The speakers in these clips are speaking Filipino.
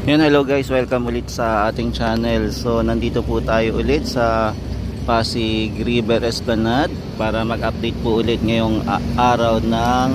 Yan, hello guys, welcome ulit sa ating channel. So nandito po tayo ulit sa Pasig River Esplanade para mag-update po ulit ngayong araw ng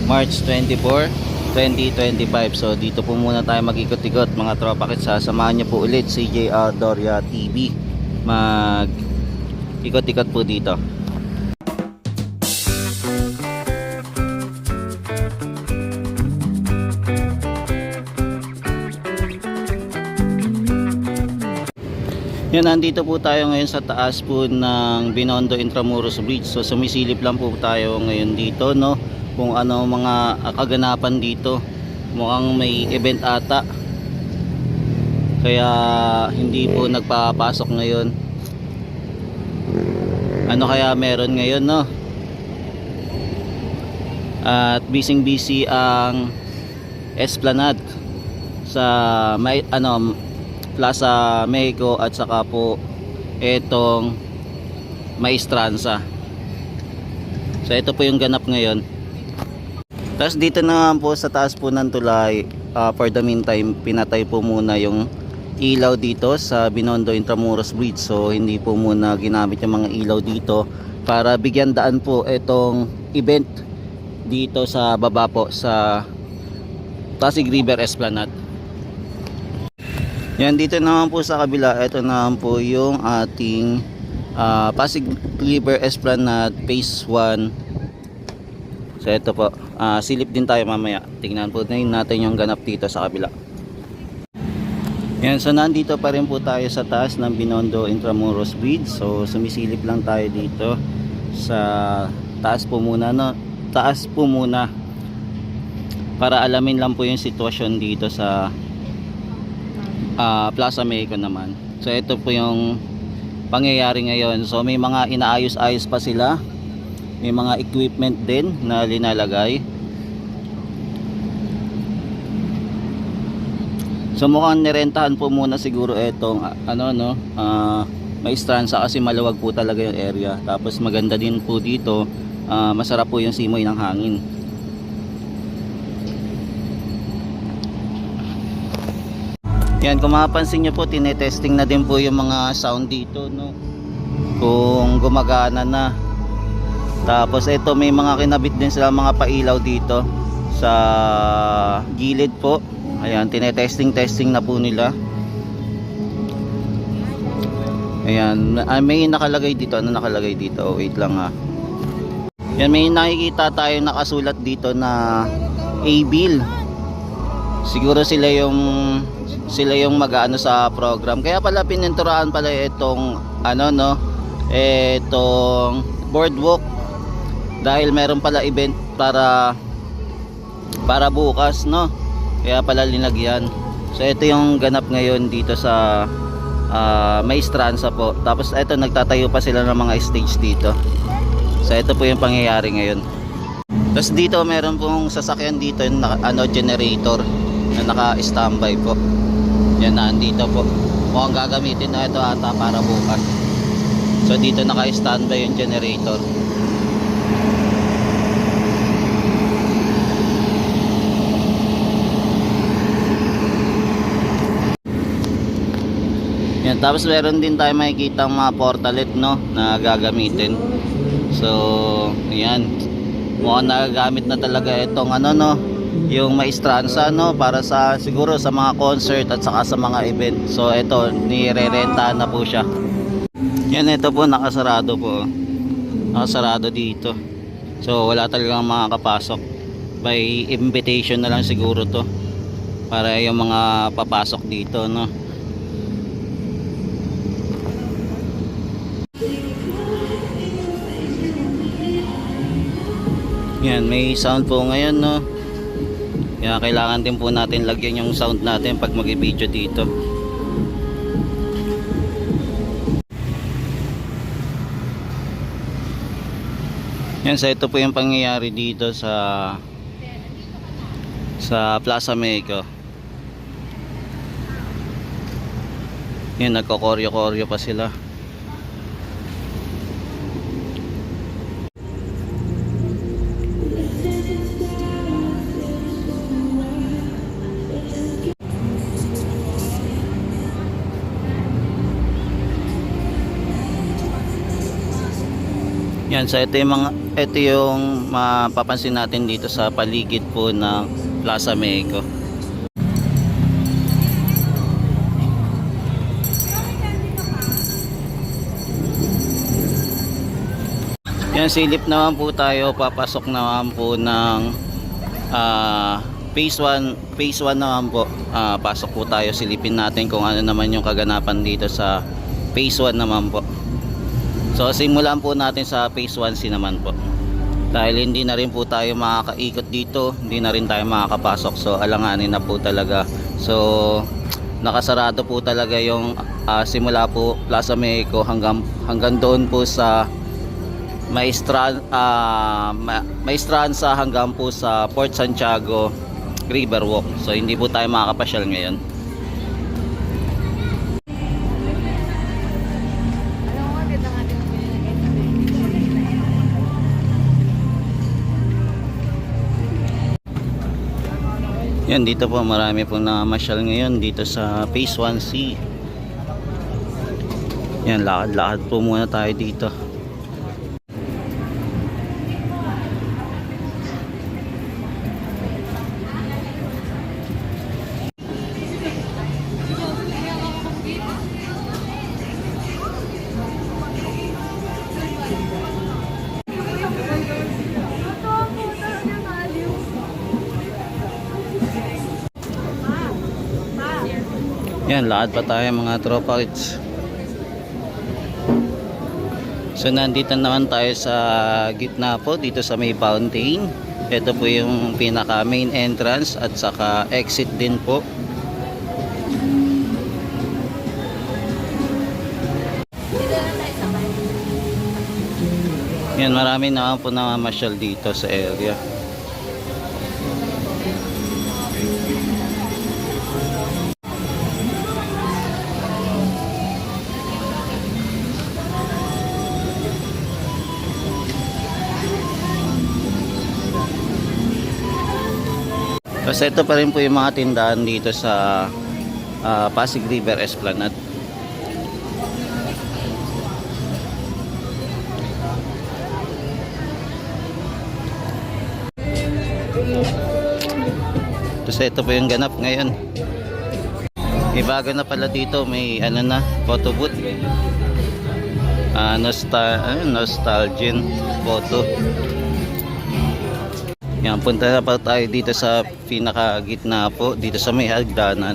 March 24, 2025. So dito po muna tayo mag-ikot-ikot mga tropa, kit sasamahan niyo po ulit si JR Doria TV mag-ikot-ikot po dito. Yan, nandito po tayo ngayon sa taas po ng Binondo Intramuros Bridge. So sumisilip lang po tayo ngayon dito, no, kung ano mga kaganapan dito. Mukhang may event ata, kaya hindi po nagpapasok ngayon. Ano kaya meron ngayon, no? At busy ang Esplanade sa may Plaza Mexico at saka po etong Maestranza. So ito po yung ganap ngayon. Tapos dito na po sa taas po ng tulay, for the meantime pinatay po muna yung ilaw dito sa Binondo Intramuros Bridge. So hindi po muna ginamit yung mga ilaw dito para bigyan daan po itong event dito sa baba po sa Pasig River Esplanade. Yan, dito naman po sa kabila, ito naman po yung ating Pasig River Esplanade Phase 1. So ito po, silip din tayo mamaya. Tingnan po natin yung ganap dito sa kabila. Yan, so nandito pa rin po tayo sa taas ng Binondo Intramuros Bridge. So sumisilip lang tayo dito sa taas po muna, no? Taas po muna para alamin lang po yung sitwasyon dito sa Plaza Mexico naman. So ito po yung pangyayari ngayon. So may mga inaayos-ayos pa sila, may mga equipment din na linalagay. So mukhang nirentahan po muna siguro itong Maestranza kasi maluwag po talaga yung area. Tapos maganda din po dito, masarap po yung simoy ng hangin. Yan, kung mapapansin nyo po, tinetesting na din po yung mga sound dito, no, kung gumagana na. Tapos ito, may mga kinabit din sila mga pailaw dito sa gilid po. Ayan, tinetesting na po nila. Ayan, may nakalagay dito. Ano nakalagay dito? Oh, wait lang ha. Yan, may nakikita tayo nakasulat dito na A-Bill. Siguro sila yung mag-aano sa program. Kaya pala pininturahan pala itong itong boardwalk dahil meron pala event para bukas, no? Kaya pala linagyan. So ito yung ganap ngayon dito sa Maestranza po. Tapos ito, nagtatayo pa sila ng mga stage dito. So ito po yung pangyayari ngayon. Tapos dito meron pong sasakyan dito yung generator na naka-standby po. Yan, nandito po. Mukhang gagamitin na ito ata para bukas. So dito naka-standby yung generator. Yan, tapos meron din tayo makikita mga portalet, no, na gagamitin. So ayan, mukhang nagagamit na talaga itong yung Maestranza, no, para sa siguro sa mga concert at saka sa mga event. So ito, nire-rentahan na po siya. Yan, ito po nakasarado po. Nakasarado dito. So wala talagang makakapasok. By invitation na lang siguro to para yung mga papasok dito, no. Yan, may sound po ngayon, no. Kaya kailangan din po natin lagyan yung sound natin pag mag-video dito. Yan, so ito po yung pangyayari dito sa Plaza Mexico. Yan, nagko-koryo-koryo pa sila. Yan, so ito yung mapapansin natin dito sa paligid po ng Plaza Mexico. Yan, silip naman po tayo, papasok naman po ng phase 1 naman po. Pasok po tayo, silipin natin kung ano naman yung kaganapan dito sa phase 1 naman po. So simulan po natin sa phase 1C naman po. Dahil hindi na rin po tayo makakaikot dito, hindi na rin tayo makakapasok. So alanganin na po talaga. So nakasarado po talaga yung simula po Plaza Mexico hanggang doon po sa Maestranza hanggang po sa Port Santiago Riverwalk. So hindi po tayo makakapasyal ngayon. Yan, dito po marami pong nakamasyal ngayon dito sa phase 1C. Yan, lakad-lakad po muna tayo dito. Yan, lakad pa tayo mga tropa kids. So nandito naman tayo sa gitna po dito sa may fountain. Ito po yung pinaka main entrance at saka exit din po. Yan, marami naman po namamasyal dito sa area. Kasi ito pa rin po yung mga tindahan dito sa Pasig River Esplanade. Kasi ito po yung ganap ngayon. May bago na pala dito, may ano na, photo booth. Nostalgian photo. Yan, punta na pa tayo dito sa pinaka gitna po, dito sa may hagdanan.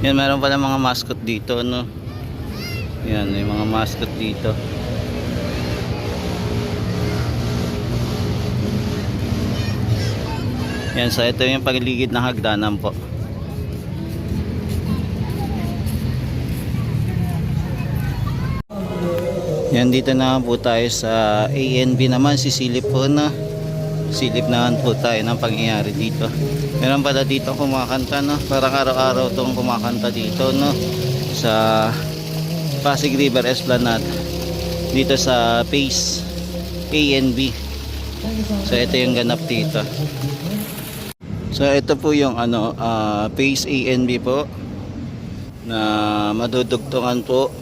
Yan, meron pala mga mascot dito, no? Yan, may mga mascot dito. Yan, so ito yung paligid ng hagdanan po. Yan, dito na po tayo sa ANB naman, sisilip po na. Silip naman po tayo ng pangyayari dito. Meron pala dito kumakanta, no? Parang araw-araw itong kumakanta dito, no? Sa Pasig River Esplanade. Dito sa phase ANB. So ito yung ganap dito. So ito po yung phase ANB po na madudugtungan po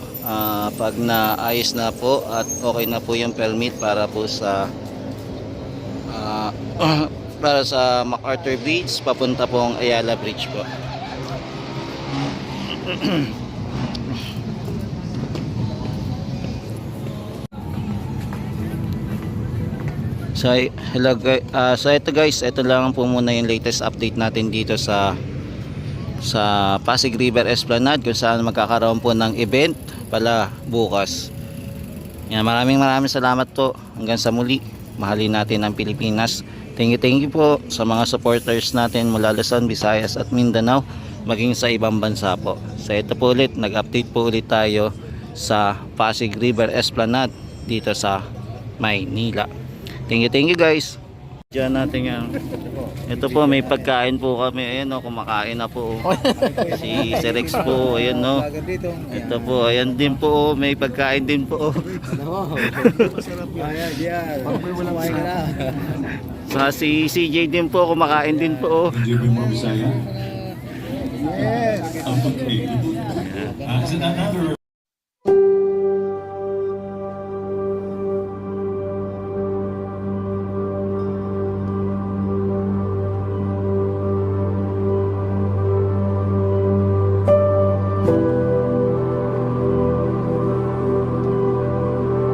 pag naayos na po at okay na po yung permit para po sa MacArthur Bridge papunta pong Ayala Bridge po. So hello guys, so ito guys, ito lang po muna yung latest update natin dito sa Pasig River Esplanade, kung saan magkakaroon po ng event pala bukas. Yan, maraming salamat po. Hanggang sa muli, mahalin natin ang Pilipinas. Thank you po sa mga supporters natin mula Luzon, Visayas at Mindanao, maging sa ibang bansa po. So ito po ulit, nag-update po ulit tayo sa Pasig River Esplanade dito sa Maynila. Thank you guys. Diyan natin yan. Ito po, may pagkain po kami. Ayan o, kumakain na po. Si Serex po, ayan o. Ito po, ayan din po. May pagkain din po. Sa si CJ din po, kumakain din po. Yes. Okay. Another